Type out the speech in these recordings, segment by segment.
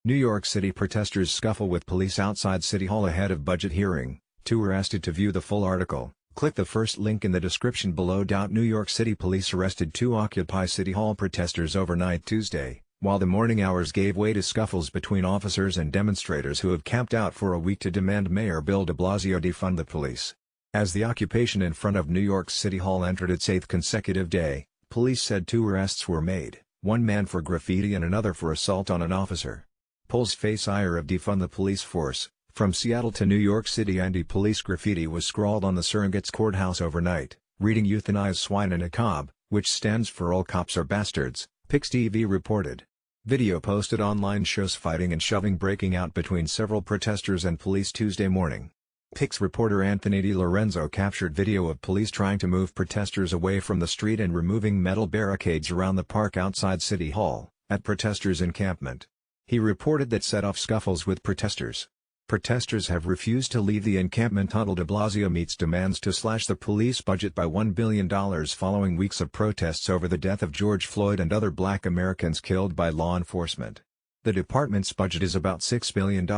New York City protesters scuffle with police outside City Hall ahead of budget hearing, 2 arrested. To view the full article, click the first link in the description below. New York City police arrested 2 Occupy City Hall protesters overnight Tuesday, while the morning hours gave way to scuffles between officers and demonstrators who have camped out for a week to demand Mayor Bill De Blasio defund the police. As the occupation in front of New York's City Hall entered its 8th consecutive day, police said 2 arrests were made, one man for graffiti and another for assault on an officer. Polls face ire of defund the police force. From Seattle to New York City, anti-police graffiti was scrawled on the Surrogates Courthouse overnight, reading "Euthanize Swine and ACAB," which stands for "All Cops Are Bastards," WPIX-TV reported. Video posted online shows fighting and shoving breaking out between several protesters and police Tuesday morning. WPIX reporter Anthony DiLorenzo captured video of police trying to move protesters away from the street and removing metal barricades around the park outside City Hall, at protesters' encampment. He reported that set off scuffles with protesters. Protesters have refused to leave the encampment until De Blasio meets demands to slash the police budget by $1 billion following weeks of protests over the death of George Floyd and other Black Americans killed by law enforcement. The department's budget is about $6 billion,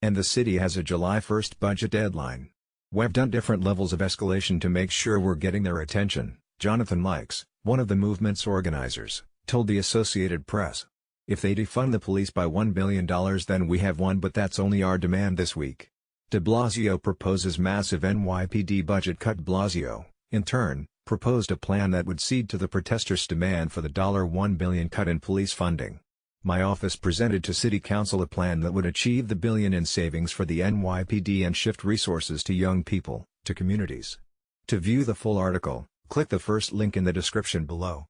and the city has a July 1 budget deadline. We've done different levels of escalation to make sure we're getting their attention, Jonathan Lykes, one of the movement's organizers, told the Associated Press. If they defund the police by $1 billion, then we have won, but that's only our demand this week. De Blasio proposes massive NYPD budget cut. De Blasio, in turn, proposed a plan that would cede to the protesters' demand for the $1 billion cut in police funding. My office presented to City Council a plan that would achieve the $1 billion in savings for the NYPD and shift resources to young people, to communities. To view the full article, click the first link in the description below.